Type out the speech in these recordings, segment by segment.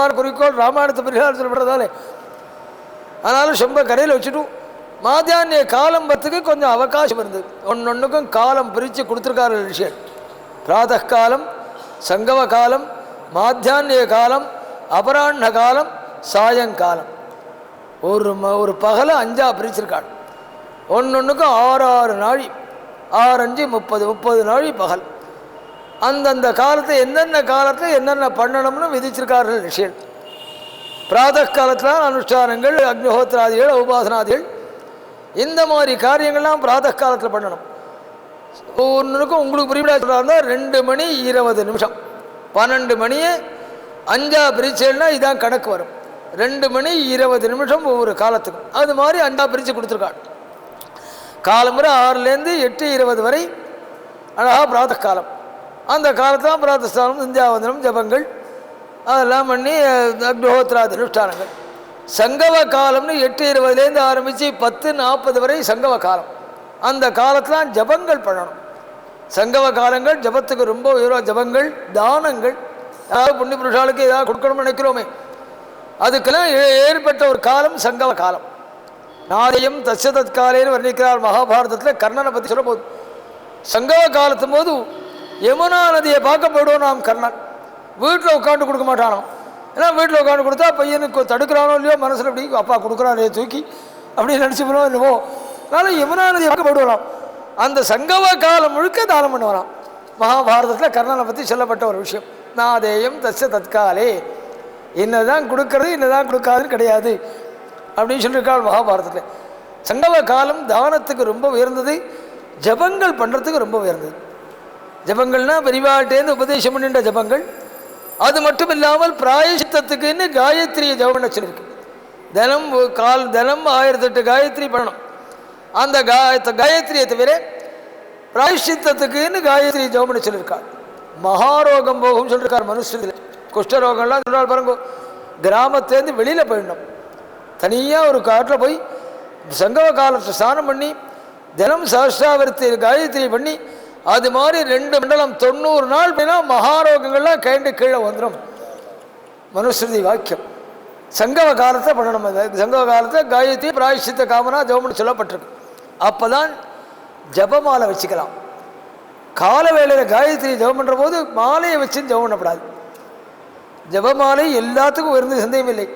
முக்கியமான குறிக்கோள் ராமாயணத்தை பரிகாரம் சொல்லப்படுறதாலே அதனால சொம்ப கரையில் வச்சுட்டு மாத்தியானிய காலம் பத்துக்கு கொஞ்சம் அவகாசம் இருந்தது. ஒன்னொன்றுக்கும் காலம் பிரித்து கொடுத்துருக்காரு விஷயம். பிராத காலம், சங்கம காலம், மாத்தியானிய காலம், அபராண்ண காலம், சாயங்காலம். ஒரு பகலை 5ஆக பிரிச்சிருக்காள். ஒன்னொன்றுக்கும் 6 நாழி, 6 5 30 நாழி பகல். அந்தந்த காலத்தை எந்தெந்த காலத்தில் என்னென்ன பண்ணணும்னு விதிச்சிருக்கார்கள் விஷயம். பிராத காலத்தில் அனுஷ்டானங்கள், அக்னிஹோத்திராதிகள், உபாசனாதிகள், இந்த மாதிரி காரியங்கள்லாம் பிராத காலத்தில் பண்ணணும். ஒவ்வொன்றுக்கும் உங்களுக்கு புரியுதா சொல்கிறாருந்தா 2 மணி 20 நிமிஷம். 12 மணியை 5ஆக பிரிச்சேன்னா இதான் கணக்கு வரும். 2 மணி 20 நிமிஷம் ஒவ்வொரு காலத்துக்கும். அது மாதிரி 5ஆக பிரித்து கொடுத்துருக்காள். காலமுறை 6லேருந்து 8:20 வரை அழகாக பிராத காலம். அந்த காலத்தான் பிராத்தஸ்தானம், சந்தியாவந்தனம், ஜபங்கள் அதெல்லாம் பண்ணி அக்னிஹோத்திராதி அனுஷ்டானங்கள். சங்கம காலம்னு 8:20லேருந்து ஆரம்பித்து 10:40 வரை சங்கம காலம். அந்த காலத்தில் ஜபங்கள் பண்ணணும். சங்கம காலங்கள் ஜபத்துக்கு ரொம்ப உயர்வாக. ஜபங்கள், தானங்கள், அதாவது புண்ணிய புருஷாளுக்கு ஏதாவது கொடுக்கணும்னு நினைக்கிறோமே, அதுக்கெல்லாம் ஏற்பட்ட ஒரு காலம் சங்கம காலம். நாதயம் தசதத் காலேன்னு வர்ணிக்கிறார் மகாபாரதத்தில். கர்ணனை பற்றி சொல்ல போது சங்கம காலத்தும் போது யமுனா நதியை பார்க்க போயிடுவோம் நாம். கர்ணன் வீட்டில் உட்காந்து கொடுக்க மாட்டானோ. ஏன்னா வீட்டில் உட்காந்து கொடுத்தா பையனுக்கு தடுக்கிறானோ இல்லையோ, மனசில் அப்படி அப்பா கொடுக்குறானே தூக்கி அப்படின்னு நினச்சி போனோம் என்னவோ. அதனால யமுனா நதியை பார்க்க போயிடுவான். அந்த சங்கம காலம் முழுக்க தானம் பண்ணுவாராம். மகாபாரதத்தில் கர்ணனை பற்றி சொல்லப்பட்ட ஒரு விஷயம். நாதேயம் தச்ச தற்காலே, என்னதான் கொடுக்கறது என்னதான் கொடுக்காதுன்னு கிடையாது அப்படின்னு சொல்லியிருக்காள் மகாபாரதத்தில். சங்கம காலம் தானத்துக்கு ரொம்ப உயர்ந்தது, ஜபங்கள் பண்ணுறதுக்கு ரொம்ப உயர்ந்தது. ஜபங்கள்னால் பெரிவாட்டேந்து உபதேசம் பண்ணின்ற ஜபங்கள். அது மட்டும் இல்லாமல் பிராயசித்தத்துக்குன்னு காயத்ரியை ஜபம் பண்ண சொல்லியிருக்கு. தினம் 1008 காயத்ரி பண்ணணும். அந்த காயத்ரியை தவிர பிராயசித்தத்துக்குன்னு காயத்ரி ஜபம் பண்ண சொல்லியிருக்காள். மகாரோகம் போகும் சொல்லியிருக்கார். மனுஷத்தில் குஷ்டரோகம்லாம் சொல்கிறாள் பாருங்க. கிராமத்துலேருந்து வெளியில் போயிடணும், தனியாக ஒரு காட்டில் போய் சங்கம காலத்தை ஸ்நானம் பண்ணி தினம் சஹஸ்ராவர்த்தி காயத்ரி பண்ணி அது மாதிரி 2 மண்டலம் 90 நாள் போயினா மகாரோகங்கள்லாம் கைண்டு கீழே வந்துடும். மனுஸ்ருதி வாக்கியம். சங்கம காலத்தை பண்ணணும். சங்கம காலத்தை காயத்ரி பிராயசித்த காமனா ஜபம்னு சொல்லப்பட்டிருக்கு. அப்போ தான் ஜபமாலை வச்சுக்கலாம். கால வேளையில் காயத்ரி ஜபம் பண்ணுற போது மாலையை வச்சு ஜபம் பண்ணப்படாது. ஜபமாலை எல்லாத்துக்கும் உயர்ந்த சந்தேகம் இல்லை.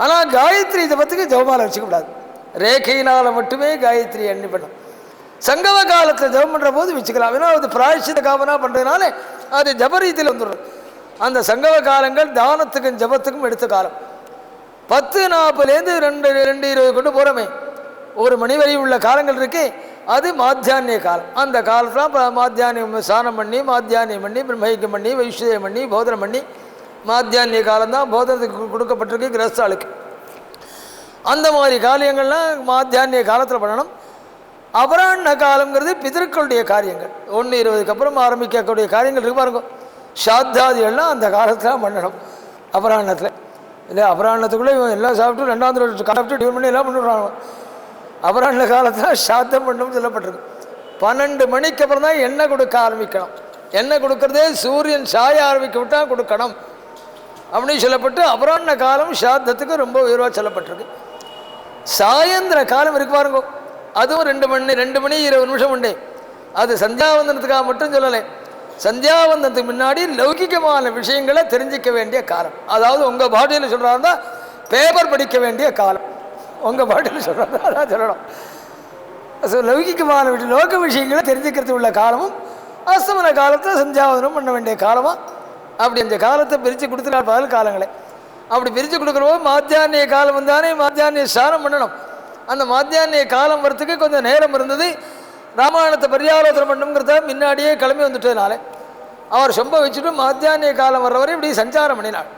ஆனால் காயத்ரி ஜபத்துக்கு ஜபமாலை வச்சுக்கப்படாது. ரேகையினால் மட்டுமே காயத்ரி எண்ணி பண்ணும். சங்கம காலத்தில் ஜபம் பண்ணுற போது வச்சுக்கலாம். ஏன்னா அது பிராயசித்த காமனா பண்ணுறதுனால அது ஜபரீதியில் வந்துடும். அந்த சங்கம காலங்கள் தானத்துக்கும் ஜபத்துக்கும் எடுத்த காலம். 10:40லேருந்து 2:20 கொண்டு போகிறோமே, 1 மணி வரை உள்ள காலங்கள் இருக்கு. அது மாத்தியானிய காலம். அந்த காலத்தில் மாத்தியானியம் ஸ்நானம் பண்ணி, மாத்தியானியம் பண்ணி, பிரம்மயக்கம் பண்ணி, வைஷ்யம் பண்ணி, போதனம் பண்ணி, மாத்தியானிய காலம்தான் போதனத்துக்கு கொடுக்கப்பட்டிருக்கு கிரஸ்தாளுக்கு. அந்த மாதிரி காரியங்கள்லாம் மாத்தியானிய காலத்தில் பண்ணணும். அபராண்ண காலங்கிறது பிதர்களுடைய காரியங்கள். 1:20க்கு அப்புறம் ஆரம்பிக்கக்கூடிய காரியங்கள் இருக்கு பாருங்க. சாத்தாதிகள்லாம் அந்த காலத்தில் பண்ணணும். அபராண்ணத்தில் இல்லை, அபராண்ணத்துக்குள்ளே இவன் எல்லாம் சாப்பிட்டு 2ஆம் ரோடு சாப்பிட்டு டியூன் பண்ணி எல்லாம் பண்ணிடுறாங்க. அபராண்ண காலத்தில் சாத்தம் பண்ணணும்னு சொல்லப்பட்டிருக்கு. 12 மணிக்கு அப்புறம் தான் எண்ணெய் கொடுக்க ஆரம்பிக்கணும். எண்ணெய் கொடுக்கறதே சூரியன் சாய ஆரம்பிக்க விட்டால் கொடுக்கணும் அப்படின்னு சொல்லப்பட்டு அபராண்ண காலம் சாத்தத்துக்கு ரொம்ப உயர்வாக சொல்லப்பட்டிருக்கு. சாயந்திர காலம் இருக்கு பாருங்க, அதுவும் 2 மணி 20 நிமிஷம் உண்டு. அது சந்தியாவந்தனத்துக்காக மட்டும் சொல்லலை. சந்தியாவந்தனத்துக்கு முன்னாடி லௌகிகமான விஷயங்களை தெரிஞ்சிக்க வேண்டிய காலம். அதாவது உங்கள் பாட்டியில் சொல்கிறாருந்தா பேப்பர் படிக்க வேண்டிய காலம். உங்கள் பாட்டியில் சொல்கிறாரு அதான் சொல்லணும். லௌகிகமான லோக விஷயங்களை தெரிஞ்சுக்கிறது உள்ள காலமும் அஸ்தமன காலத்தில் சந்தியாவந்தனம் பண்ண வேண்டிய காலமாக அப்படி அந்த காலத்தை பிரித்து கொடுத்துருக்காரு. பகல் காலங்களை அப்படி பிரித்து கொடுக்குறப்போ மாத்தியானிய காலம் வந்தானே மாத்தியானிய ஸ்நானம் பண்ணணும். அந்த மாத்தியானிய காலம் வரத்துக்கு கொஞ்சம் நேரம் இருந்தது. ராமாயணத்தை பரியாலோசனை பண்ணுங்கிறத முன்னாடியே கிளம்பி வந்துட்டதுனால அவர் சொம்ப வச்சுட்டு மாத்தியானிய காலம் வர்ற வரை இப்படி சஞ்சாரம் பண்ணினாள்.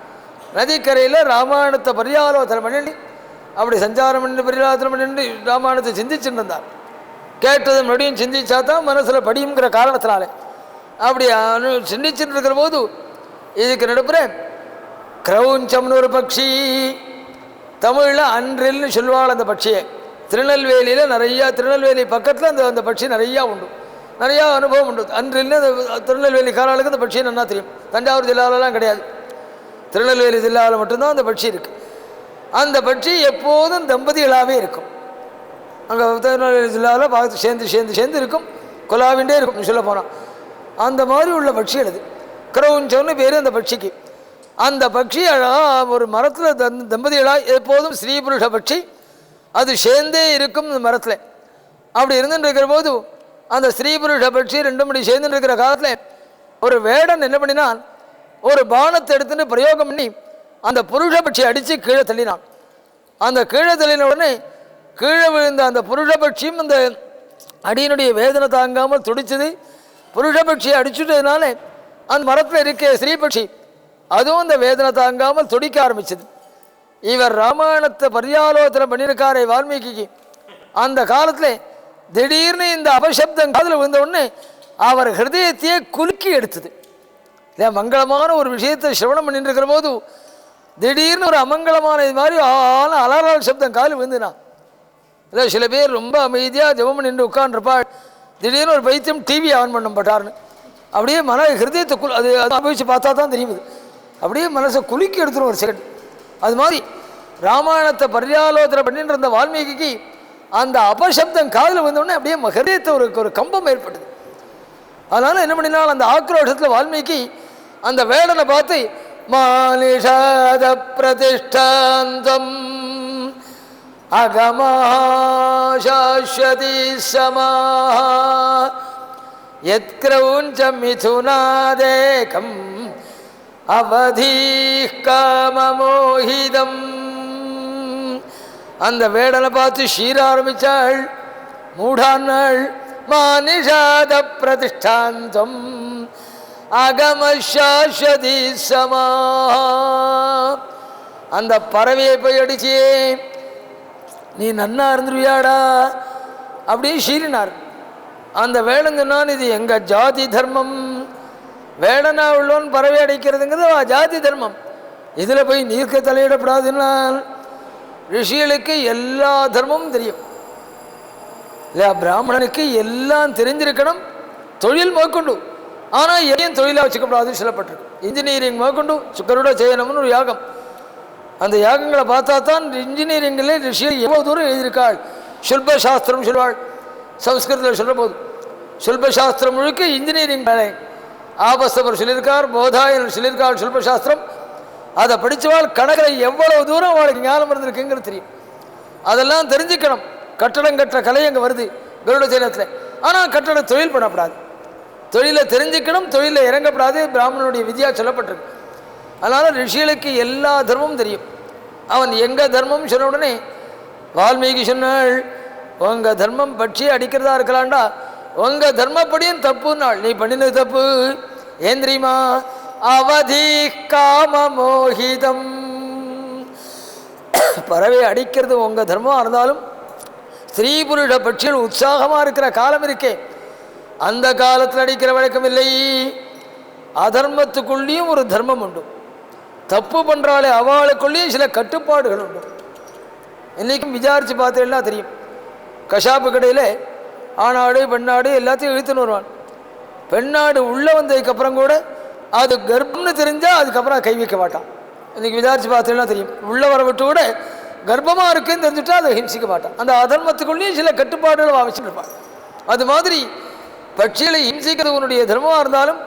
நதிக்கரையில் ராமாயணத்தை பரியாலோசனை பண்ணிட்டு அப்படி சஞ்சாரம் பண்ணி பரியாலோசனை பண்ணிட்டு ராமாயணத்தை சிந்திச்சுட்டு இருந்தார். கேட்டது மறுபடியும் சிந்திச்சா தான் மனசில் படியுங்கிற காரணத்தினால அப்படி சிந்திச்சுட்டு இருக்கிற போது இதுக்கு நடுப்புற கிரௌஞ்சம்னு ஒரு பட்சி, தமிழில் அன்றில்னு சொல்லுவாள் அந்த பட்சியை. திருநெல்வேலியில் நிறையா, திருநெல்வேலி பக்கத்தில் அந்த பட்சி நிறையா உண்டு, நிறையா அனுபவம் உண்டு. அன்றில்னு திருநெல்வேலி காலாளுக்கு அந்த பட்சியை நல்லா தெரியும். தஞ்சாவூர் ஜில்லாவிலலாம் கிடையாது. திருநெல்வேலி ஜில்லாவில் மட்டும்தான் அந்த பட்சி இருக்குது. அந்த பட்சி எப்போதும் தம்பதிகளாகவே இருக்கும். அங்கே திருநெல்வேலி ஜில்லாவில் பார்த்து சேர்ந்து இருக்கும், கொலாவிண்டே இருக்கும் சொல்ல போனால். அந்த மாதிரி உள்ள பட்சி அது. கிரௌஞ்சோன்னு பேர் அந்த பட்சிக்கு. அந்த பட்சி ஒரு மரத்தில் தம்பதிகளாக எப்போதும் ஸ்ரீ புருஷ பட்சி அது சேர்ந்தே இருக்கும் இந்த மரத்தில். அப்படி இருந்துட்டு இருக்கிற போது அந்த ஸ்ரீ புருஷ பட்சி ரெண்டும் மணி சேர்ந்துட்டு இருக்கிற காலத்தில் ஒரு வேடன் என்ன பண்ணினான், ஒரு பானத்தை எடுத்துட்டு பிரயோகம் பண்ணி அந்த புருஷ பட்சியை அடித்து கீழே தள்ளினான். அந்த கீழே தள்ளின உடனே கீழே விழுந்த அந்த புருஷ பட்சியும் அந்த அடியினுடைய வேதனை தாங்காமல் துடிச்சது. புருஷ பட்சியை அடிச்சுட்டதுனால அந்த மரத்தில் இருக்க ஸ்ரீபட்சி அதுவும் அந்த வேதனை தாங்காமல் துடிக்க ஆரம்பிச்சது. இவர் ராமாயணத்தை பரியாலோசனை பண்ணியிருக்காரே வால்மீகிக்கு. அந்த காலத்தில் திடீர்னு இந்த அபசப்தம் காதில் விழுந்த உடனே அவர் ஹிருதயத்தையே குலுக்கி எடுத்தது. இல்லை, மங்களமான ஒரு விஷயத்தை சிரவணம் பண்ணிட்டு இருக்கிற போது திடீர்னு ஒரு அமங்கலமான இது மாதிரி அலறால் சப்தம் காதில் விழுந்துனா. இல்லை, சில பேர் ரொம்ப அமைதியாக ஜெபம் நின்று உட்காந்துருப்பாள். திடீர்னு ஒரு பைத்தியம் டிவி ஆன் பண்ண பட்டார்னு அப்படியே ஹிருதயத்தை அது அனுபவிச்சு பார்த்தா தான் தெரியுது. அப்படியே மனசை குலுக்கி எடுத்துரும் ஒரு செகண்ட். அது மாதிரி ராமாயணத்தை பரியாலோசனை பண்ணிட்டு இருந்த வால்மீகிக்கு அந்த அபசப்தம் காதில் வந்தோடனே அப்படியே ஹிருதயத்தை ஒரு கம்பம் ஏற்பட்டது. அதனால் என்ன பண்ணினால் அந்த ஆக்ரோஷத்தில் வால்மீகி அந்த வேடனை பார்த்து மானிஷாத பிரதிஷ்டாந்தம் அகமாசாஸ்வதி சமா யத்க்ரௌஞ்ச மிதுனாதேகம் அவதி காமமோஹிதம். அந்த வேடனை பார்த்து ஷீர ஆரம்பித்தாள், மூடானாள். மானிஷாத பிரதிஷ்டாந்தம் அகமசாஸ்வதி சமா. அந்த பறவையை போய் அடிச்சியே, நீ நன்னா இருந்துருவியாடா அப்படியே ஷீரினார். அந்த வேடன் சொன்னான், இது எங்கள் ஜாதி தர்மம். வேடனா உள்ளவன் பறவை அடிக்கிறதுங்கிறது ஜாதி தர்மம். இதில் போய் நீர்க்க தலையிடப்படாதுன்னா ரிஷிகளுக்கு எல்லா தர்மமும் தெரியும் இல்லையா? பிராமணனுக்கு எல்லாம் தெரிஞ்சிருக்கணும், தொழில் மேற்கொண்டு. ஆனால் எதையும் தொழிலாக வச்சுக்கப்படாதுன்னு சொல்லப்பட்டிருக்கு. இன்ஜினியரிங் மேற்கொண்டு சுக்கரோட செய்யணும்னு ஒரு யாகம். அந்த யாகங்களை பார்த்தா தான் இன்ஜினியரிங்கில் ரிஷிகள் எவ்வளோ தூரம் எழுதியிருக்காள். சுல்பசாஸ்திரம் சொல்வாள் சம்ஸ்கிருதத்தில் சொல்ல போது. சுல்பசாஸ்திரம் முழுக்க இன்ஜினியரிங் வேலை. ஆபஸ்தவர் சொல்லியிருக்கார், போதாயன் சொல்லியிருக்காள் சுல்பசாஸ்திரம். அதை படித்தவாள் கணக்கில் எவ்வளவு தூரம் அவளுக்கு ஞானம் இருந்திருக்குங்கிறது தெரியும். அதெல்லாம் தெரிஞ்சுக்கணும். கட்டடம் கட்டுற கலை அங்கே வருது கருட சேனத்தில். ஆனால் கட்டட தொழில் பண்ணப்படாது, தொழிலை தெரிஞ்சுக்கணும், தொழிலில் இறங்கப்படாது. பிராமணனுடைய விதியாக சொல்லப்பட்டிருக்கு. அதனால் ரிஷிகளுக்கு எல்லா தர்மமும் தெரியும். அவன் எங்கள் தர்மம் சொன்ன உடனே வால்மீகி சொன்னாள், உங்கள் தர்மம் பட்சி அடிக்கிறதா இருக்கலாம்டா, உங்கள் தர்மப்படியும் தப்புன்னாள். நீ பண்ணினது தப்பு. ஏன் தெரியுமா? அவதி காமமோஹிதம். பறவை அடிக்கிறது உங்கள் தர்மமாக இருந்தாலும் ஸ்ரீ புருஷ பட்சியில் உற்சாகமாக இருக்கிற காலம் இருக்கே, அந்த காலத்தில் அடிக்கிற வழக்கம் இல்லை. அதர்மத்துக்குள்ளேயும் ஒரு தர்மம் உண்டு. தப்பு பண்ணுறாளே அவளுக்குள்ளேயும் சில கட்டுப்பாடுகள் உண்டு. இன்றைக்கும் விசாரித்து பார்த்தேன்னா தெரியும். கஷாப்பு கடையில் ஆணாடு பெண்ணாடு எல்லாத்தையும் இழுத்துன்னு வருவான். பெண்ணாடு உள்ளே வந்ததுக்கப்புறம் கூட அது கர்ப்பம்னு தெரிஞ்சால் அதுக்கப்புறம் கை வைக்க மாட்டான். இன்றைக்கி விசாரித்து பார்த்தேன்னா தெரியும். உள்ளே வர விட்டு கூட கர்ப்பமாக இருக்குன்னு தெரிஞ்சுட்டா அதை ஹிம்சிக்க மாட்டான். அந்த அதர்மத்துக்குள்ளேயும் சில கட்டுப்பாடுகள் வச்சுட்டு இருப்பான். அது மாதிரி பட்சிகளை ஹிம்சிக்கிறது உன்னுடைய தர்மமாக இருந்தாலும்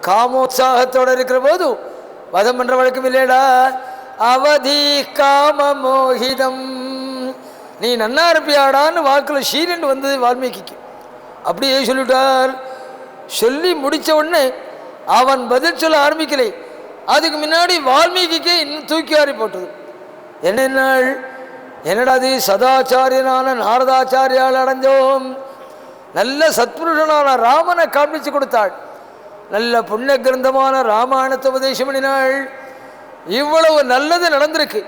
காமோத்சாகத்தோடு இருக்கிற போது வதம் பண்ணுற வழக்கம் இல்லையடா. அவதி காமமோஹிதம். நீ நன்னா இருப்பியாடான்னு வாக்கில் ஷீரன் வந்தது வால்மீகிக்கு. அப்படியே சொல்லிவிட்டார். சொல்லி முடித்த உடனே அவன் பதில் சொல்ல ஆரம்பிக்கலை. அதுக்கு முன்னாடி வால்மீகிக்கே இன்னும் தூக்கி வாரி போட்டது. என்னென்னாள், என்னடா அது சதாச்சாரியனான நாரதாச்சாரியால் அடைஞ்சோம். நல்ல சத்புருஷனான ராமனை காண்பிச்சு கொடுத்தாள். நல்ல புண்ணிய கிரந்தமான ராமாயணத்தை உபதேசம் பண்ணினாள். இவ்வளவு நல்லது நடந்திருக்கு.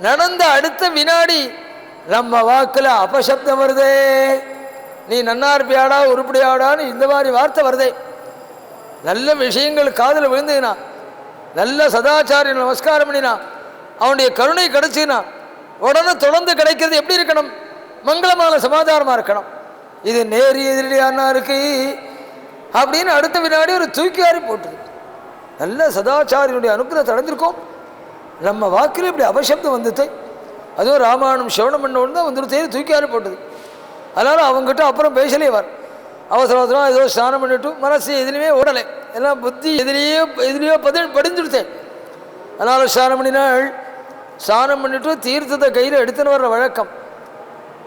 நடந்த அடுத்த வினாடி நம்ம வாக்கில் அபசப்தம் வருதே. நீ நன்னா இருப்பியாடா உருப்படியாடான்னு இந்த மாதிரி வார்த்தை வருதே. நல்ல விஷயங்கள் காதில் விழுந்துனா, நல்ல சதாச்சாரியன் நமஸ்காரம் பண்ணினா, அவனுடைய கருணை கிடைச்சினா உடனே தொடர்ந்து கிடைக்கிறது எப்படி இருக்கணும்? மங்களமான சமாதானமாக இருக்கணும். இது நேரி எதிரியானா இருக்கு அப்படின்னு அடுத்த வினாடி ஒரு தூக்கி வாரி போட்டுது. நல்ல சதாச்சாரியனுடைய அனுகிரகத்தை அடைஞ்சிருக்கோம். நம்ம வாக்கில் இப்படி அபசப்தம் வந்துட்டு, அதுவும் ராமாயணம் சிரவணம் பண்ண உடனே தான் வந்துட்டு தூக்கி போட்டது. அதனால் அவங்ககிட்ட அப்புறம் பேசலேவார். அவசர அவசரம் ஏதோ ஸ்நானம் பண்ணிட்டு மனசு எதுலேயுமே ஓடலை, எல்லாம் புத்தி எதிலேயோ படிஞ்சுடுத்தேன். அதனால் ஸ்நானம் பண்ணினாள். ஸ்நானம் பண்ணிட்டு தீர்த்தத்தை கையில் எடுத்துன்னு வர்ற வழக்கம்,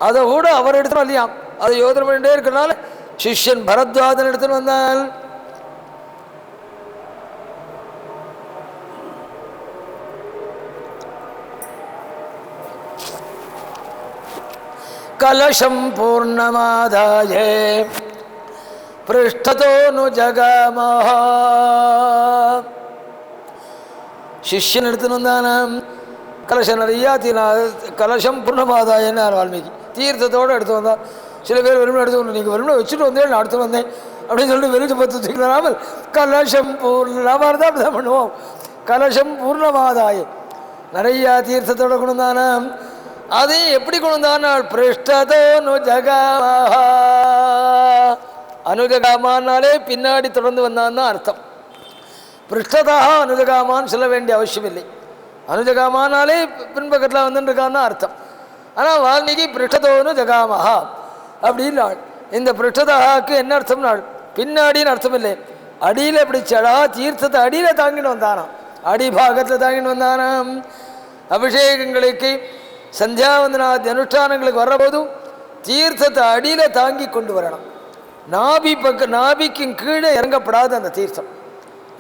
அதை கூட அவர் எடுத்துன்னு இல்லையாம். அதை யோசனை பண்ணிட்டே இருக்கிறனால சிஷ்யன் பரத்வாஜன் எடுத்துன்னு வந்தால் கலசம் பூர்ணமாதாயே பிருஷ்டதோனு ஜகாமஹா. சிஷ்யன் எடுத்துன்னு வந்தானாம். கலசம் நிறையா கலசம் பூர்ணமாதாயன்னு வால்மீகி தீர்த்தத்தோடு எடுத்து வந்தார். சில பேர் வெறுமனை எடுத்து வந்து, நீங்கள் வெறுமனை வச்சுட்டு வந்தேன் நான் அடுத்து வந்தேன் அப்படின்னு சொல்லிட்டு வெளிச்சு பார்த்து தூக்கினாமல் கலசம் பூர்ணமாக தான் அப்படி தான் பண்ணுவோம். கலசம் பூர்ணமாதாய நிறையா தீர்த்தத்தோடு கொண்டு வந்தானாம். அதையும் எப்படி கொண்டு வந்தானால் பிருஷ்டதோனு ஜகாமஹா. அனுஜகாமானாலே பின்னாடி தொடர்ந்து வந்தான் தான் அர்த்தம். பிருஷ்டதா அனுஜகாமான்னு சொல்ல வேண்டிய அவசியம் இல்லை. அனுஜகாமானாலே பின்பக்கத்தில் வந்துருக்கான்னு தான் அர்த்தம். ஆனால் வால்மீகி பிருஷ்டதோனு ஜகாமஹா அப்படின்னாள். இந்த பிருஷ்டதாக்கு என்ன அர்த்தம் நாள்? பின்னாடின்னு அர்த்தம் இல்லை, அடியில் பிடிச்சடா தீர்த்தத்தை அடியில் தாங்கிட்டு வந்தானாம், அடிபாகத்தில் தாங்கிட்டு வந்தானாம். அபிஷேகங்களுக்கு சந்தியாவந்தனாதி அனுஷ்டானங்களுக்கு வர்றபோதும் தீர்த்தத்தை அடியில் தாங்கி கொண்டு வரணும். நாபிக்கும் கீழே இறங்கப்படாது அந்த தீர்த்தம்.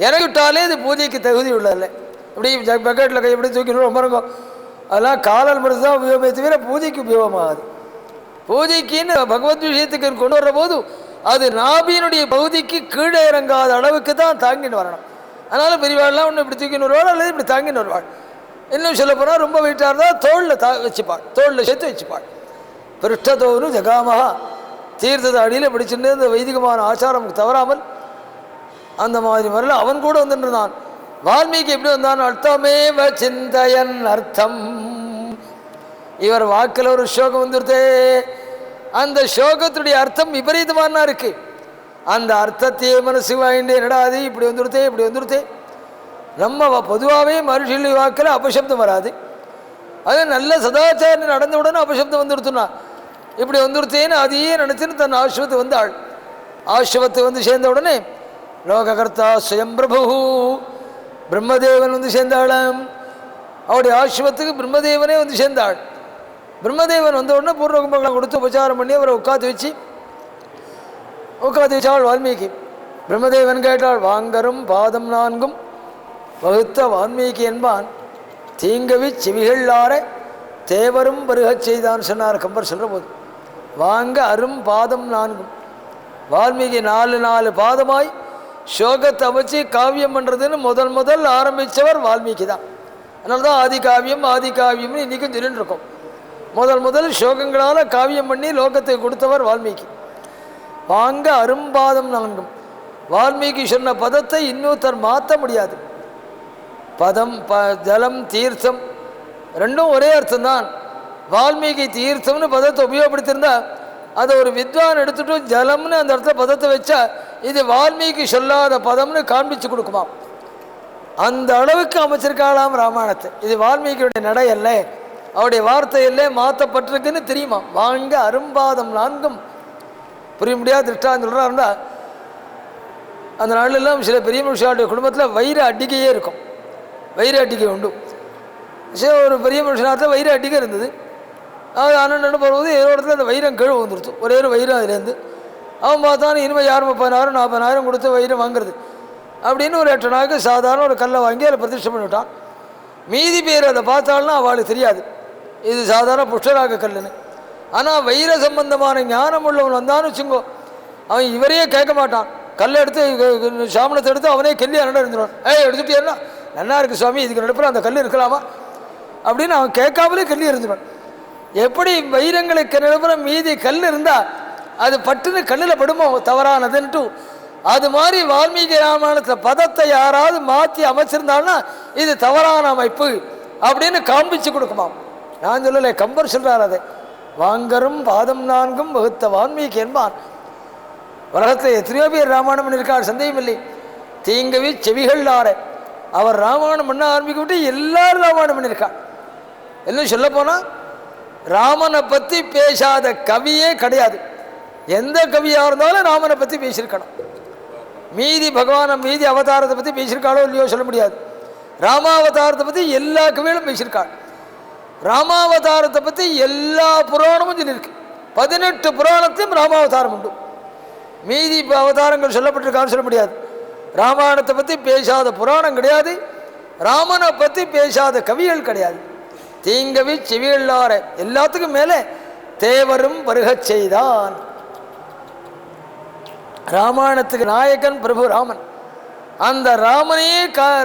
இறங்கிவிட்டாலே இது பூஜைக்கு தகுதி உள்ளதில்லை. இப்படி பக்கெட்டில் கை எப்படி தூக்கி ரொம்ப இருக்கும், அதெல்லாம் காலல் மருந்து தான் உபயோகமே தவிர பூஜைக்கு உபயோகமாகாது. பூஜைக்குன்னு பகவத் விஷயத்துக்கு கொண்டு வர்ற போது அது நாபியினுடைய பகுதிக்கு கீழே இறங்காத அளவுக்கு தான் தாங்கின்னு வரணும். அதனால் பெரியவாள்லாம் ஒன்று இப்படி தூக்கின்னு வருவாள் அல்லது இப்படி தாங்கின்னு வருவாள். இன்னும் சொல்ல போனால் ரொம்ப வெயிட்டாக இருந்தால் தோளில் வச்சுப்பாள், தோளில் சேர்த்து வச்சுப்பாள். பிருஷ்டதோனு ஜகாமஹா தீர்த்தத்தை அடியில் பிடிச்சுட்டு இந்த வைதிகமான ஆச்சாரம் தவறாமல் அந்த மாதிரி வரல அவன் கூட வந்துட்டுருந்தான். வால்மீகி எப்படி வந்தான்? அர்த்தமேவ சிந்தையன் அர்த்தம். இவர் வாக்கில் ஒரு ஸ்லோகம் வந்துருத்தே, அந்த ஸ்லோகத்துடைய அர்த்தம் விபரீதமானா இருக்கு. அந்த அர்த்தத்தையே மனசு வாங்கிட்டு என்னடாது இப்படி வந்துருத்தே இப்படி வந்துருத்தே. நம்ம பொதுவாகவே மனுஷிலி வாக்கில் அபசப்தம் வராது. அது நல்ல சதாச்சாரம் நடந்த உடனே அபசப்தம் வந்துருத்துனா இப்படி வந்துருத்தேன்னு அதையே நினச்சின்னு தன் ஆசிரமத்தை வந்தாள். ஆசிரமத்தை வந்து சேர்ந்த உடனே லோககர்த்தா ஸ்வயம் பிரபு பிரம்மதேவன் வந்து சேர்ந்தாளாம். அவருடைய ஆசிரமத்துக்கு பிரம்மதேவனே வந்து சேர்ந்தாள். பிரம்மதேவன் வந்த உடனே பூர்ண கும்பகலாம் கொடுத்து உபச்சாரம் பண்ணி அவரை உட்காந்து வச்சாள் வால்மீகி. பிரம்மதேவன் கேட்டாள், வாங்கரும் பாதம் நான்கும் வகுத்த வால்மீகி என்பான் தீங்கவி செவிகளார தேவரும் பருகச் செய்தான் சொன்னார் கம்பர் சொல்கிற போது. வாங்க அரும் பாதம் நான்கும், வால்மீகி 4 பாதமாய் சோகத்தை அமைச்சு காவியம் பண்ணுறதுன்னு முதல் ஆரம்பித்தவர் வால்மீகி தான். அதனால தான் ஆதி காவியம்னு இன்றைக்கும் சொல்லிட்டு இருக்கோம். முதல் சோகங்களால் காவியம் பண்ணி லோகத்தை கொடுத்தவர் வால்மீகி. வாங்க அரும்பாதம் நான்கும், வால்மீகி சொன்ன பதத்தை இன்னொருத்தர் மாற்ற முடியாது. பதம் ஜலம் தீர்த்தம் ரெண்டும் ஒரே அர்த்தம்தான். வால்மீகி தீர்த்தம்னு பதத்தை உபயோகப்படுத்தியிருந்தா அதை ஒரு வித்வான் எடுத்துட்டு ஜலம்னு அந்த இடத்துல பதத்தை வச்சா இது வால்மீகி சொல்லாத பதம்னு காண்பிச்சு கொடுக்குமா. அந்த அளவுக்கு அமைச்சிருக்காளாம் ராமாயணத்தை. இது வால்மீகியுடைய நடை அல்ல, அவருடைய வார்த்தை இல்லை, மாற்றப்பட்டிருக்குன்னு தெரியுமா. வாங்க அரும்பாதம் நான்கும் புரிய முடியாது திருஷ்டான்னு சொல்கிறாருந்தா அந்த நாளெல்லாம் சில பெரிய மனுஷனுடைய குடும்பத்தில் வைர அட்டிகையே இருக்கும். வைர அட்டிகை உண்டு. சரி, ஒரு பெரிய மனுஷனாத்தில் வைர அட்டிகை இருந்தது. அது அண்ணன் போகும்போது ஏதோ இடத்துல அந்த வைரம் கீழே வந்துடுச்சு. ஒரே ஒரு வைரம் அதுலேருந்து அவன் பார்த்தாலும் இனிமேல் யாரும் 30,000 40,000 கொடுத்து வைரம் வாங்குறது அப்படின்னு ஒரு 8 நாளுக்கு சாதாரண ஒரு கல்லை வாங்கி அதில் பிரதிஷ்டை பண்ணிவிட்டான். மீதி பேர் அதை பார்த்தாலும் அவளுக்கு தெரியாது இது சாதாரண புஷ்டராக கல்லுன்னு. ஆனால் வைர சம்பந்தமான ஞானம் உள்ளவன் வந்தான்னு வச்சுங்கோ, அவன் இவரையே கேட்க மாட்டான். கல்லை எடுத்து சாமனத்தை எடுத்து அவனே கெல்லி அண்ணன் இருந்துடுவான். எடுத்துகிட்டு என்ன நல்லா இருக்குது சுவாமி, இதுக்கு நடுப்புற அந்த கல் இருக்கலாமா அப்படின்னு அவன் கேட்காமலே கெல்லி இருந்துடுவான். எப்படி வைரங்களுக்கு நடுப்புற மீதி கல் இருந்தால் அது பட்டுன்னு கல்லில் படுமோ தவறானதுன்ட்டு, அது மாதிரி வால்மீகி ராமாயணத்தில் பதத்தை யாராவது மாற்றி அமைச்சிருந்தாங்கன்னா இது தவறான அமைப்பு அப்படின்னு காண்பிச்சு கொடுக்குமாம். நான் சொல்லலை, கம்பர் சொல்கிறார். அதை வாங்கரும் பாதம் நான்கும் வகுத்த வால்மீகி என்பான். உலகத்தில் எத்தனையோ பேர் ராமாயணம் இருக்கார், சந்தேகம் இல்லை. தீங்கவி செவிகள் ஆற அவர் ராமாயணம் பண்ண ஆரம்பிக்க விட்டு எல்லாரும் ராமாயணம் பண்ணியிருக்காள். எல்லாம் சொல்ல போனால் ராமனை பற்றி பேசாத கவியே கிடையாது. எந்த கவியாக இருந்தாலும் ராமனை பற்றி பேசியிருக்கணும். மீதி பகவானை மீதி அவதாரத்தை பற்றி பேசியிருக்காளோ இல்லையோ சொல்ல முடியாது. ராமாவதாரத்தை பற்றி எல்லா கவிகளும் பேசியிருக்காள். ராமாவதாரத்தை பற்றி எல்லா புராணமும் சொல்லியிருக்கு. 18 புராணத்தையும் ராமாவதாரம் உண்டு. மீதி அவதாரங்கள் சொல்லப்பட்டிருக்கான்னு சொல்ல முடியாது. ராமாயணத்தை பற்றி பேசாத புராணம் கிடையாது. ராமனை பற்றி பேசாத கவிகள் கிடையாது. தீங்கவி செவியல்லார எல்லாத்துக்கும் மேலே தேவரும் வருகச் செய்தான். ராமாயணத்துக்கு நாயகன் பிரபு ராமன். அந்த ராமனையே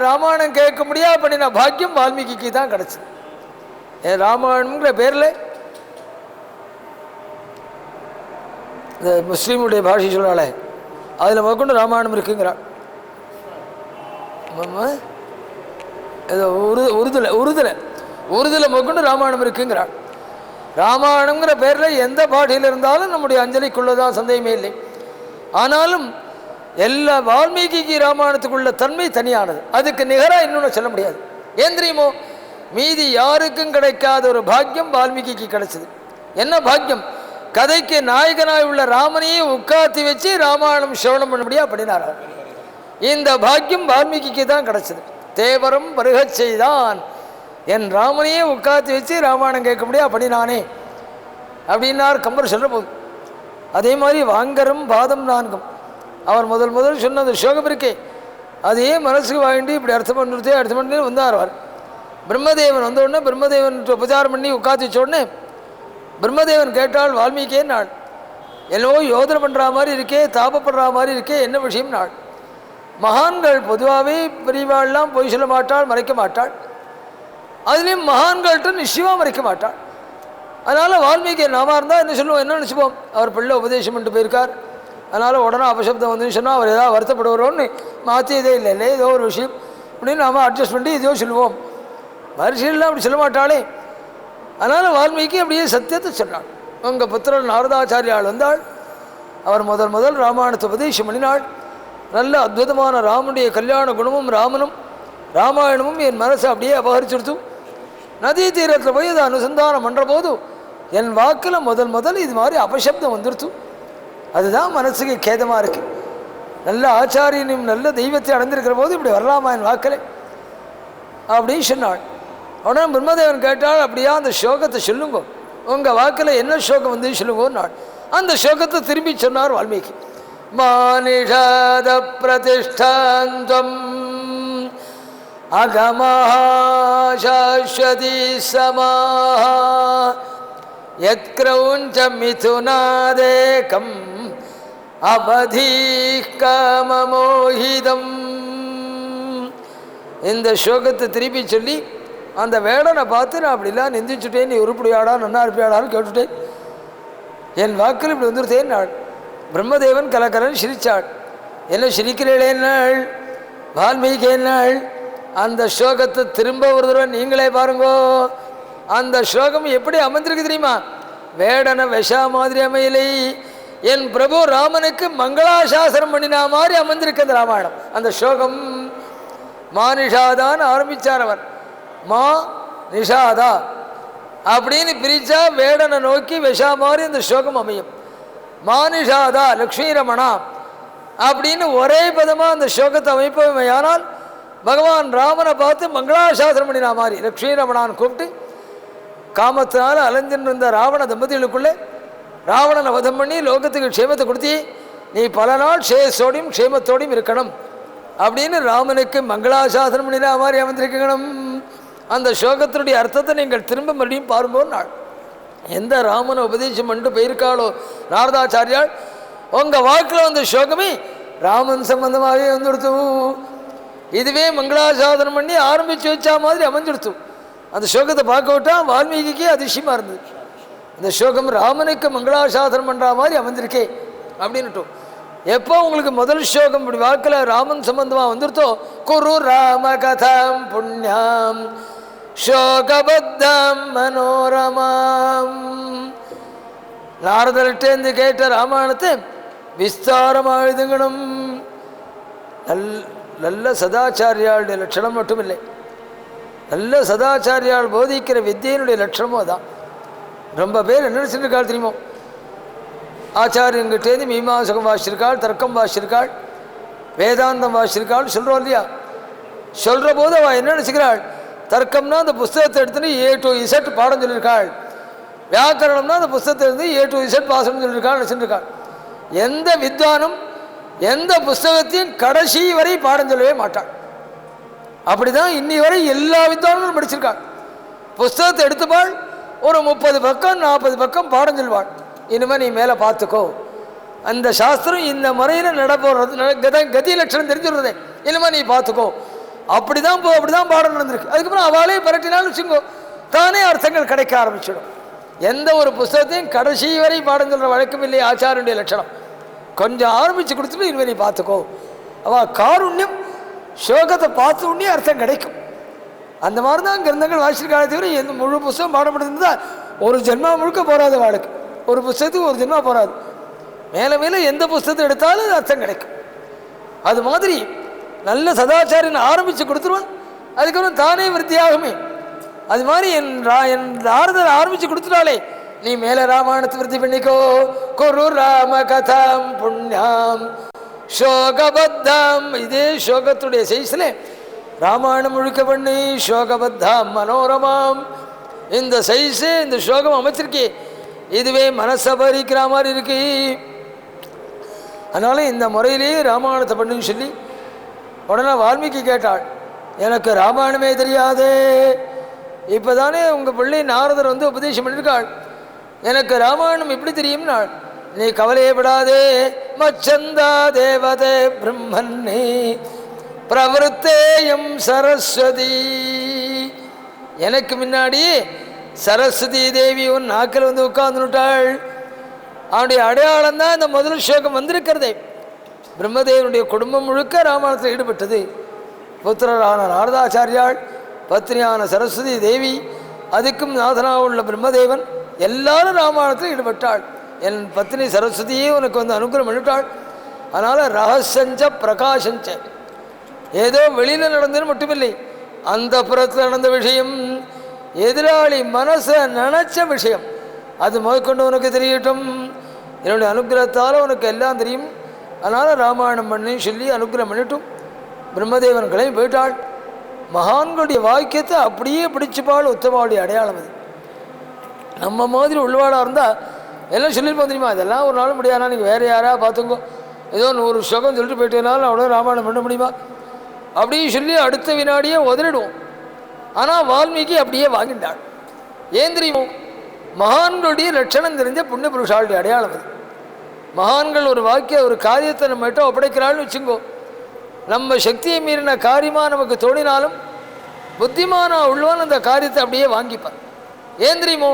ராமாயணம் கேட்க முடியாது பண்ணின பாக்கியம் வால்மீகிக்கு தான் கிடச்சிது. ராமாயணம்ங்கிற பேரில் இந்த முஸ்லீமுடைய பாஷை சொல்லாலே அதில் முதற்கொண்டு ராமாயணம் இருக்குங்கிறான். ஏதோ உருதில் முதற்கொண்டு ராமாயணம் இருக்குங்கிறான். ராமாயணங்கிற பேரில் எந்த பாஷையில் இருந்தாலும் நம்முடைய அஞ்சலிக்குள்ளதான் சந்தேகமே இல்லை. ஆனாலும் எல்லா வால்மீகிக்கு ராமாயணத்துக்குள்ள தன்மை தனியானது. அதுக்கு நிகராக இன்னொன்று சொல்ல முடியாது. ஏன் தெரியுமோ, மீதி யாருக்கும் கிடைக்காத ஒரு பாக்கியம் வால்மீகிக்கு கிடைச்சது. என்ன பாக்கியம்? கதைக்கு நாயகனாய் உள்ள ராமனையே உட்காத்தி வச்சு ராமாயணம் சிரவணம் பண்ணபடியா பண்ணினார். இந்த பாக்கியம் வால்மீகிக்கு தான் கிடைச்சது. தேவரும் வருகச் செய்தான். என் ராமனையே உட்காத்தி வச்சு ராமாயணம் கேட்க முடியா பண்ணினானே அப்படின்னார் கம்பர் சொல்ற போது. அதே மாதிரி வாங்கரும் பாதம் நான்கும் அவர் முதல் சொன்னது சோகம் இருக்கே, அதே மனசுக்கு வாங்கி இப்படி அர்த்தம் பண்ணி வந்தார். பிரம்மதேவன் வந்த உடனே பிரம்மதேவன் உபச்சாரம் பண்ணி உட்காந்து வச்ச உடனே பிரம்மதேவன் கேட்டால் வால்மீகியே நாள் என்னவோ யோதனை பண்ணுற மாதிரி இருக்கே, தாபப்படுற மாதிரி இருக்கே, என்ன விஷயம் நாள். மகான்கள் பொதுவாகவே பெரியவாள்லாம் பொய் சொல்ல மாட்டாள், மறைக்க மாட்டாள். அதுலேயும் மகான்கள்கிட்ட நிச்சயமாக மறைக்க மாட்டாள். அதனால் வால்மீகி நாம இருந்தால் என்ன சொல்லுவோம், என்ன நினச்சிப்போம், அவர் பிள்ளை உபதேசம் பண்ணிட்டு போயிருக்கார், அதனால் உடனே அபசப்தம் வந்துன்னு சொன்னால் அவர் ஏதாவது வருத்தப்படுவாரோன்னு மாற்றி இதே இல்லை ஏதோ ஒரு விஷயம் அப்படின்னு நாம் அட்ஜஸ்ட் பண்ணி இதோ சொல்லுவோம். மரிசியெல்லாம் அப்படி சொல்ல மாட்டாளே. அதனால் வால்மீகி அப்படியே சத்தியத்தை சொன்னாள். உங்கள் புத்திரன் நாரதாச்சாரியால் வந்தாள். அவர் முதல் ராமாயணத்தை உபதேசம் பண்ணினாள். நல்ல அற்புதமான ராமனுடைய கல்யாண குணமும் ராமாயணமும் என் மனசை அப்படியே அபகரிச்சுடுத்து. நதி தீரத்தில் போய் அதை அனுசந்தானம் பண்ணுற போது என் வாக்கில் முதல் இது மாதிரி அபசப்தம் வந்துடுத்து. அதுதான் மனசுக்கு கேதமாக இருக்குது. நல்ல ஆச்சாரியனையும் நல்ல தெய்வத்தை அடைந்திருக்கிற போது இப்படி வரலாமா என் வாக்கில் அப்படின்னு சொன்னாள். உடனே பிரம்மதேவன் கேட்டால், அப்படியா அந்த ஸ்லோகத்தை சொல்லுங்க, உங்கள் வாக்கில் என்ன ஸ்லோகம் வந்து சொல்லுங்கன்னு நாள். அந்த ஸ்லோகத்தை திரும்பி சொன்னார் வால்மீகி. மானிஷாத பிரதிஷ்டாந்தம் அகமஹாசாஸ்வதி சமாஹ யத்க்ரௌஞ்ச மிதுனாதேகம் அவதீகமமோஹிதம். இந்த ஸ்லோகத்தை திருப்பி சொல்லி அந்த வேடனை பார்த்து நான் அப்படிலாம் நிந்திச்சுட்டேன், நீ உருப்படியாடா நன்னா இருப்பியாடான்னு கேட்டுட்டேன், என் வாக்கில் இப்படி வந்துருத்தேன் நாள். பிரம்மதேவன் கலக்கலன்னு சிரிச்சாள். என்ன சிரிக்கிறேள் வால்மீகி நாள். அந்த ஸ்லோகத்தை திரும்ப ஒரு தடவை நீங்களே பாருங்கோ. அந்த ஸ்லோகம் எப்படி அமர்ந்திருக்கு தெரியுமா? வேடனை விஷா மாதிரி அமையலை, என் பிரபு ராமனுக்கு மங்களாசாசனம் பண்ணினா மாதிரி அமர்ந்திருக்கு அந்த ராமாயணம். அந்த ஸ்லோகம் மானிஷாதான் ஆரம்பித்தார் அவர். மா நிஷாதா அப்படின்னு பிரித்தா வேடனை நோக்கி விஷா மாதிரி அந்த ஸ்லோகம் அமையும். மானிஷாதா லக்ஷ்மி ரமணா அப்படின்னு ஒரே பதமாக அந்த ஸ்லோகத்தை அமைப்பவையானால் பகவான் ராமனை பார்த்து மங்களாசாசனம் பண்ணினா மாதிரி லக்ஷ்மி ரமணான்னு கூப்பிட்டு காமத்தினால அலைஞ்சின்னு இருந்த ராவண தம்பதிகளுக்குள்ளே ராவணனை வதம் பண்ணி லோகத்துக்கு க்ஷேமத்தை கொடுத்தி நீ பல நாள் ஷேஷோடையும் க்ஷேமத்தோடையும் இருக்கணும் அப்படின்னு ராமனுக்கு மங்களாசாசனம் பண்ணினா மாதிரி அமர்ந்திருக்கணும். அந்த ஸ்லோகத்தினுடைய அர்த்தத்தை நீங்கள் திரும்ப மறுபடியும் பாரும்போது நாள் எந்த ராமனை உபதேசம் பண்ணிட்டு போயிருக்காளோ நாரதாச்சாரியால், உங்கள் வாக்கில் வந்த ஸ்லோகமே ராமன் சம்பந்தமாகவே வந்துடுத்து. இதுவே மங்களாசாசனம் பண்ணி ஆரம்பித்து வச்சா மாதிரி அமைஞ்சிடுத்து. அந்த ஸ்லோகத்தை பார்க்க விட்டா வால்மீகிக்கே அதிசயமாக இருந்தது. இந்த ஸ்லோகம் ராமனுக்கு மங்களாசாசனம் பண்ணுற மாதிரி அமைஞ்சிருக்கே அப்படின்னுட்டோம். எப்போ உங்களுக்கு முதல் ஸ்லோகம் இப்படி வாக்கில் ராமன் சம்பந்தமாக வந்துருத்தோ, குரு ராம கதாம் புண்ணியம் சோகபத்தம் மனோரமாம். நாரதர்கிட்டேருந்து கேட்ட ராமாயணத்தை விஸ்தாரமாக எழுதுங்கணும். நல்ல சதாச்சாரியாளுடைய லட்சணம் மட்டும் இல்லை, நல்ல சதாச்சாரியால் போதிக்கிற வித்தியினுடைய லட்சணமும் அதான். ரொம்ப பேர் என்ன நினச்சிருக்காள் தெரியுமோ, ஆச்சாரியங்கிட்டேருந்து மீமாசகம் வாசிச்சிருக்காள், தர்க்கம் வாசிச்சிருக்காள், வேதாந்தம் வாசிச்சிருக்காள் சொல்கிறோம் இல்லையா. சொல்கிற போது அவள் என்ன நினச்சிக்கிறாள், தர்க்கம்னா அந்த புஸ்தகத்தை எடுத்துன்னு A to Z பாடம் சொல்லியிருக்காள், வியாக்கரணம்னா அந்த புஸ்தகத்தை எடுத்து A to Z பாசனம் சொல்லியிருக்காள் நினச்சிருக்காள். எந்த வித்வானும் எந்த புஸ்தகத்தையும் கடைசி வரை பாடம் சொல்லவே மாட்டாள். அப்படிதான் இன்னி வரை எல்லா வித்வான்களும் படிச்சிருக்காள். புஸ்தகத்தை எடுத்துப்பாள், ஒரு 30 பக்கம் 40 பக்கம் பாடம் சொல்வாள். இனிமேல் நீ மேலே பார்த்துக்கோ, அந்த சாஸ்திரம் இந்த முறையில் நடப்போறது கதி லட்சணம் தெரிஞ்சுடுறதே, இனிமேல் நீ பார்த்துக்கோ, அப்படிதான் பாடம் நடந்திருக்கு. அதுக்கப்புறம் அவளே பரட்டினாலும் வச்சுக்கோ, தானே அர்த்தங்கள் கிடைக்க ஆரம்பிச்சிடும். எந்த ஒரு புஸ்தகத்தையும் கடைசி வரை பாடம் சொல்கிற வழக்கம் இல்லை ஆச்சாரனுடைய லட்சணம். கொஞ்சம் ஆரம்பித்து கொடுத்துட்டு இனிமேல் நீ பார்த்துக்கோ. அவள் காருண்யம் சோகத்தை பார்த்து உடனே அர்த்தம் கிடைக்கும். அந்த மாதிரி தான் கிரந்தங்கள் வாசிச்சிருக்காலே தவிர எந்த முழு புஸ்தகம் பாடப்பட்டிருந்தா ஒரு ஜென்மா முழுக்க போகாது வாழ்க்கை. ஒரு புஸ்தகத்துக்கு ஒரு ஜென்மா போகாது. மேலே மேலே எந்த புஸ்தகத்தை எடுத்தாலும் அது அர்த்தம் கிடைக்கும். அது மாதிரி நல்ல சதாச்சாரியன் ஆரம்பித்து கொடுத்துருவான், அதுக்கப்புறம் தானே விருத்தியாகுமே. அது மாதிரி என் நாரதர் ஆரம்பித்து கொடுத்துட்டாலே, நீ மேலே ராமாயணத்தை விருத்தி பண்ணிக்கோ, குரு ராம கதாம் புண்ணியாம் சோகபத்தாம். இதே சோகத்துடைய சைஸில் ராமாயணம் முழுக்க பண்ணி சோகபத்தாம் மனோரமாம். இந்த சைஸு இந்த சோகம் அமைச்சிருக்கே, இதுவே மனசை பறிக்கிற மாதிரி இருக்கு. அதனால இந்த முறையிலேயே ராமாயணத்தை பண்ணுன்னு சொல்லி உடனே வால்மீகி கேட்டாள், எனக்கு ராமாயணமே தெரியாதே. இப்போ தானே உங்கள் பிள்ளை நாரதர் வந்து உபதேசம் பண்ணியிருக்காள், எனக்கு ராமாயணம் எப்படி தெரியும்னாள். நீ கவலையப்படாதே, மச்சந்தா தேவதே பிரம்மன்னே பிரவருத்தேயம் சரஸ்வதி. எனக்கு முன்னாடி சரஸ்வதி தேவி உன் நாக்கில் வந்து உட்கார்ந்துட்டாள். அவனுடைய அடையாளம் தான் இந்த முதல் ஸ்லோகம் வந்திருக்கிறதே. பிரம்மதேவனுடைய குடும்பம் முழுக்க ராமாயணத்தில் ஈடுபட்டது. புத்திரரான நாரதாச்சாரியாள், பத்னியான சரஸ்வதி தேவி, அதுக்கும் நாதனாக உள்ள பிரம்மதேவன், எல்லாரும் ராமாயணத்தில் ஈடுபட்டாள். என் பத்னி சரஸ்வதியே உனக்கு வந்து அனுகிரகம் பண்ணிட்டாள். அதனால் ரகசஞ்ச பிரகாசஞ்ச, ஏதோ வெளியில் நடந்தது மட்டுமில்லை, அந்த புறத்தில் நடந்த விஷயம், எதிராளி மனசை நினச்ச விஷயம், அது முதற்கொண்டு உனக்கு தெரியட்டும். என்னுடைய அனுகிரகத்தால் உனக்கு எல்லாம் தெரியும். அதனால் ராமாயணம் பண்ணி சொல்லி அனுகிரகம் பண்ணிட்டும் பிரம்மதேவன் கிளம்பி போயிட்டாள். மகான்களுடைய வாக்கியத்தை அப்படியே பிடிச்சுப்பாள். உத்தமாவுடைய அடையாளம் அது. நம்ம மாதிரி உள்வாடாக இருந்தால் எல்லாம் சொல்லியிருப்போம் தெரியுமா, இதெல்லாம் ஒரு நாள் முடியாதுனா நீங்கள் வேறு யாராவது பார்த்துங்கோ, ஏதோ 100 ஸ்லோகம் சொல்லிட்டு போயிட்டேனாலும் அவ்வளோ ராமாயணம் பண்ண முடியுமா அப்படின்னு சொல்லி அடுத்த வினாடியே உதறிடுவோம். ஆனால் வால்மீகி அப்படியே வாங்கிட்டாள். ஏன் தெரியுமோ, மகான்களுடைய லட்சணம் தெரிஞ்ச புண்ணிய புருஷாளுடைய அடையாளம் அது. மகான்கள் ஒரு ஒரு காரியத்தை நம்மகிட்ட ஒப்படைக்கிறாள்னு வச்சுங்கோ, நம்ம சக்தியை மீறின காரியமாக நமக்கு தோணினாலும் புத்திமான உள்ளவன் அந்த காரியத்தை அப்படியே வாங்கிப்பான். ஏன் தெரியுமோ,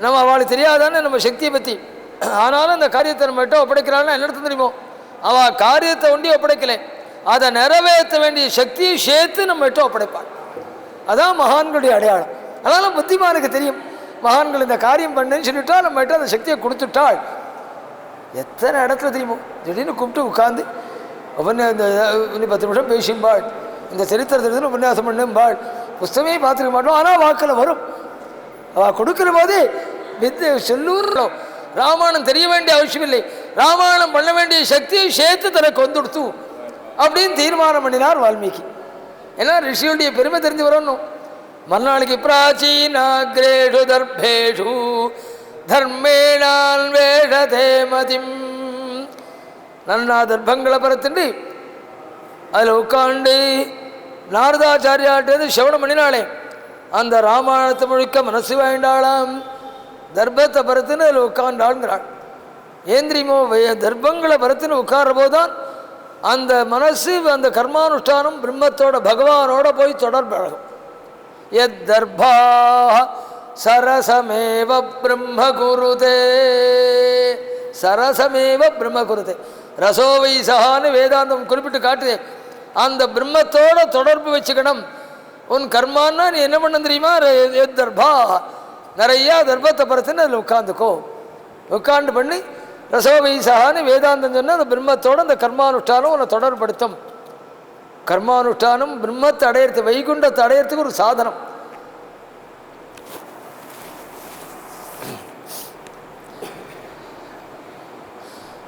நம்ம அவளுக்கு தெரியாதானே நம்ம சக்தியை பற்றி, ஆனாலும் அந்த காரியத்தை நம்மகிட்ட ஒப்படைக்கிறாள்னா என்ன அர்த்தம் தெரியுமோ, அவள் காரியத்தை ஒண்டி ஒப்படைக்கலை, அதை நிறைவேற்ற வேண்டிய சக்தியை சேர்த்து நம்மகிட்ட ஒப்படைப்பாள். அதான் மகான்களுடைய அடையாளம். அதனால் புத்திமானுக்கு தெரியும், மகான்கள் இந்த காரியம் பண்ணுன்னு சொல்லிவிட்டால் நம்மகிட்ட அந்த சக்தியை கொடுத்துட்டாள். எத்தனை இடத்துல தெரியுமோ, திடீர்னு கூப்பிட்டு உட்காந்து இந்த 10 நிமிஷம் பேசியும்பாள், இந்த சரித்திரத்திலிருந்து உபன்யாசம் பண்ணும்பாள், புஸ்தகமே பார்த்துக்க மாட்டோம், ஆனால் வாக்கில் வரும். அவள் கொடுக்குற போதே வித்து சொல்லூர்றோம். ராமாயணம் தெரிய வேண்டிய அவசியம் இல்லை, ராமாயணம் பண்ண வேண்டிய சக்தியை சேர்த்து தனக்கு வந்துடுத்து அப்படின்னு தீர்மானம் பண்ணினார் வால்மீகி. ஏன்னா ரிஷியுடைய பெருமை தெரிஞ்சு வரணும். மறுநாளைக்கு பிராச்சீனாக்ரேஷு தர்பேஷு தர்மேணால் வேஷதே மதிம், நன்னா தர்ப்பங்களை பரத்துண்டு அதில் உட்காண்டு நாரதாச்சாரியாட்டது சிவனம் பண்ணினாலே அந்த ராமாயணத்தை முழுக்க மனசு வேண்டாளாம். தர்ப்பத்தை பரத்துன்னு அதில் உட்காண்டாள்ங்கிறாள். ஏன் தெரியுமோ, தர்ப்பங்களை பரத்துன்னு உட்கார்ற போதுதான் அந்த மனசு அந்த கர்மானுஷ்டானம் பிரம்மத்தோட பகவானோட போய் தொடர்பழகும். எத் தர்பா சரசமேவ பிரம்ம குருதே, சரசமேவ பிரம்ம குருதே, ரசோவை சகான்னு வேதாந்தம் குறிப்பிட்டு காட்டுதே. அந்த பிரம்மத்தோட தொடர்பு வச்சுக்கணும். உன் கர்மான்னா நீ என்ன பண்ண தெரியுமா, எத் தர்பா, நிறையா தர்ப்பத்தை பரத்துன்னு அதில் உட்காந்துக்கோ, உட்காண்டு பண்ணி ரசோவை சகான்னு வேதாந்தம் சொன்னால் அந்த பிரம்மத்தோட அந்த கர்மானுஷ்டானம் உன்னை தொடர்படுத்தும் கர்மானுஷ்டானம் பிரம்மத்தை அடையிறது, வைகுண்டத்தை அடையிறதுக்கு ஒரு சாதனம்.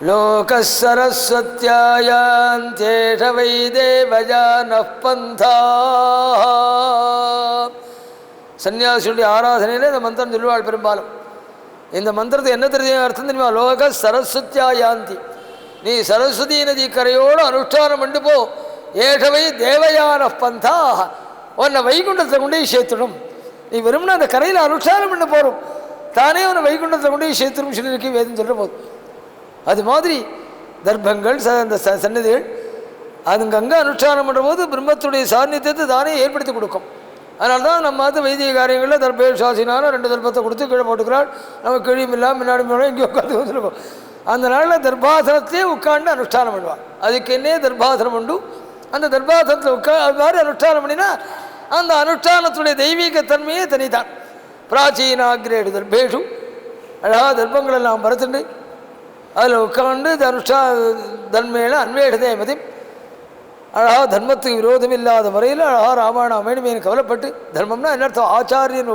லோக சரஸ்வத்யாயாந்தேஷ வை தேவயானः பந்தாः. சன்னியாசியுடைய ஆராதனையில் இந்த மந்திரம் சொல்லுவாள் பெரும்பாலும். இந்த மந்திரத்தை என்ன தெரியும் அர்த்தம் தெரியுமா? லோக சரஸ்வத்யாயாந்தி, நீ சரஸ்வதி நதி கரையோடு அனுஷ்டானம் பண்ணி போ. ஏஷவை தேவயானः பந்தாः, உன்னை வைகுண்டத்தை கொண்டு சேர்த்துடும். நீ வெறும்னா அந்த கரையில் அனுஷ்டானம் பண்ண போகிறோம், தானே உன்னை வைகுண்டத்தை கொண்டு சேர்த்துடும் சொல்லியிருக்கு வேதம் சொல்கிற போது. அது மாதிரி தர்ப்பங்கள் அந்த சன்னதிகள் அதுங்கங்கே அனுஷ்டானம் பண்ணுற போது பிரம்மத்துடைய சாநித்தியத்தை தானே ஏற்படுத்தி கொடுக்கும். அதனால தான் நம்ம அது வைத்திய காரியங்களில் தர்ப்பே சாசினாலும் 2 தர்ப்பத்தை கொடுத்து கீழே போட்டுக்கிறாள். நம்ம கிழியும் இல்லாமல் முன்னாடி போனால் இங்கே உட்காந்து வந்துருக்கோம். அந்த நாளில் தர்பாசனத்திலே உட்காந்து அனுஷ்டானம் பண்ணுவாள். அதுக்கு என்னே தர்பாசனம் உண்டு. அந்த தர்பாசனத்தில் அது மாதிரி அனுஷ்டானம் பண்ணினா அந்த அனுஷ்டானத்துடைய தெய்வீக தன்மையே தனிதான். பிராச்சீனாகிரேடு தர்பேஷு, அழகாக தர்ப்பங்கள் எல்லாம் பரத்துண்டு அதில் உட்காந்து தன்மையில அன்வேஷதே மதி, அழகாக தர்மத்துக்கு விரோதம் இல்லாத முறையில் அழகாக ராமாயணம் அமைணுமேனு கவலைப்பட்டு, தர்மம்னா என்ன அர்த்தம்? ஆச்சாரியன்